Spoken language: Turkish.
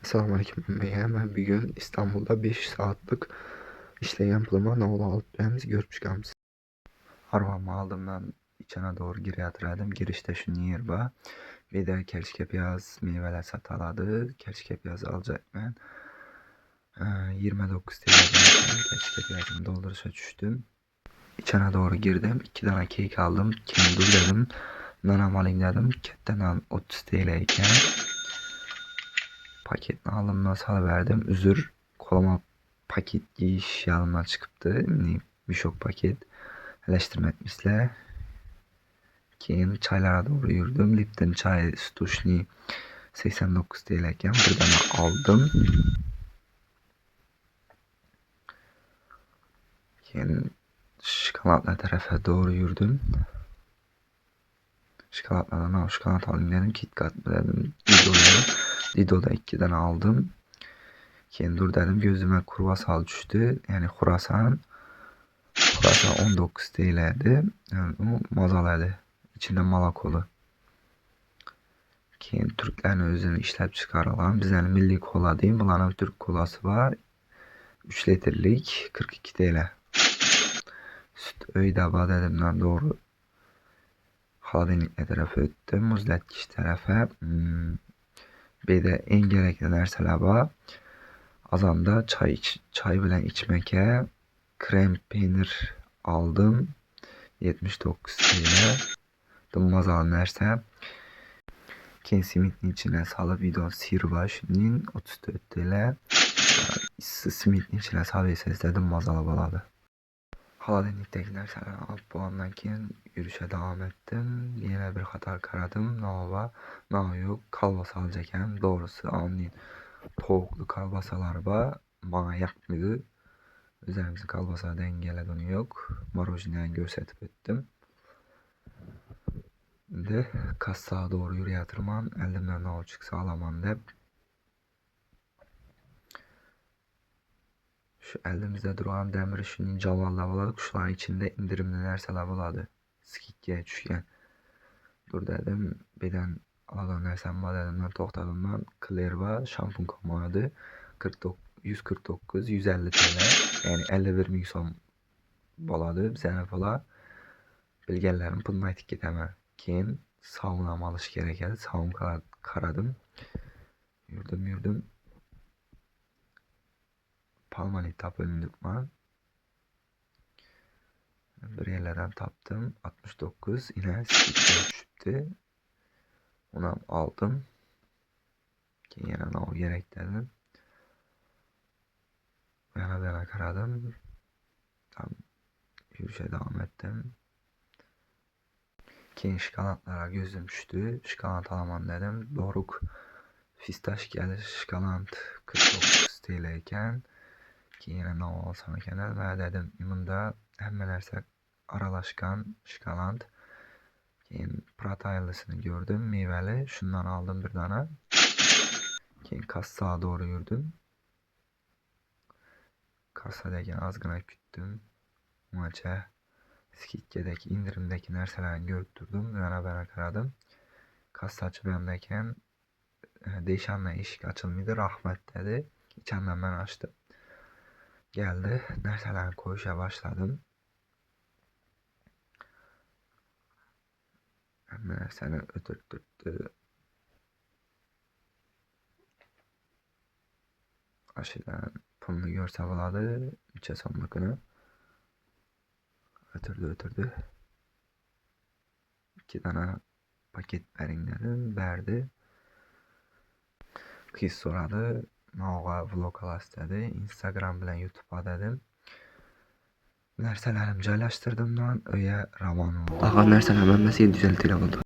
Assalamualaikum. Ben bir gün İstanbulda 5 saatlik işleyen pılıma ne alıp görüp çıkamiz. Arabamı aldım ben içine doğru giriyatırdım. Girişte şu yer var. Bir de kerçkepiyaz meyveler sataladı. Kerçkepiyaz alacakman. 29 TL'den kerçkepiyazımı dolduruşa düştüm. İçine doğru girdim. 2 tane kek aldım. Kim dur dedim. Nanam alayım dedim. Ketten 30 TL iken. Paketini alımdan salıverdim. Üzür koluma paket giyiş yanımdan çıkıptı. Bir şok paket. Eleştirme etmişler. Keyin çaylara doğru yürüdüm. Lipton çay stuşni 89 TL iken bir tane aldım. Keyin şokolatlar tarafa doğru yürüdüm. Şokolatlardan şokolat alayım dedim. KitKat dedim. Dido'da 2 tane aldım. Keyin dur dedim, gözüme kurvasal düştü. Yani Khurasan 19 TL'di. Yani o mazalı. İçinde malakolu. Keyin Türklerin özünü işlep çıkarılan bizden milli kola diyeyim. Bunların Türk kolası var. 3 litrelik 42 TL. Süt öyde badedimden doğru Haladenikle tarafı öttüm. Muzlatkiş tarafa. Bir de en gerekli narsalar var. Azanda çay bilen içmeke krem peynir aldım. 79 TL. Mazalı narsa. Keyin simitin içine salıp bidon sirva şunun 34 TL. Simitin içine salıp dedim mazalı baladı. Haladenikdekiler sana alıp boğandan keyin yürüyüşe devam ettim. Yine bir hata karadım. Nava, yok kalbasa alacakken doğrusu anlayın. Tavuklu kalbasalar var. Bana yakmıyordu. Üzerimizin kalbasa dengelediğini yok. Marojinadan gösterip ettim. De kassa doğru yürüyatırman. Elimden ne çıksa alaman dep. Şu elimizde duran demir işinin cavallar buladı. Kuşların içinde indirimli nerseler buladı. Skikkiye düşken. Dur dedim. Birden alan nersem var dedim. Ben toxtadım ben. Clearva şampun komadı. 149 150 TL. Yani 51 ming som boladı. Bizene falan. Bilgenlerim pulma etiketeme. Keyin saunam alış gerekedi. Saun karadım. Yürüdüm. Palmanit tapındık ben. Bir yerlerden taptım. 69 yine sikikten düşüptü. Onu aldım. Keyin yana ne o gerek dedim. Yana karadım. Tam yürüyüşe devam ettim. Keyin şokolatlara gözüm düştü. Şokolat alaman dedim. Doruk fistaş geldi. Şokolat 49 TL iken. Keyin yana ne olsam ekan ve dedim. Bunda hemen narsa aralaşkan şokolat. Keyin proteinlisini gördüm. Meyveli. Şundan aldım bir tane. Keyin kassaya doğru yürüdüm. Kassadaki azgına küttüm. Maça skikkedeki indirimdeki narsalarni görüp durdum. Yana karadım. Kassachi benimdeken deyşandan eshik açılmaydi. Rahmat dedi. İçimden ben açtım. Geldi. Narsalarni koyuşa başladım. Hamma narsani o'tirtirdi. Ashidan pulni ko'rsa bo'ladi. Necha so'mligini. O'tirdi. 2 tane paket bering dedim. Berdi. Qiz so'radi. Nog'a vlog olasiz dedi. Instagram bilan YouTube'a dedim. Narsalarimni joylashtirdim. Uya ravon bo'ldi. Qolgan narsalar hammasi 750 TL bo'ldi.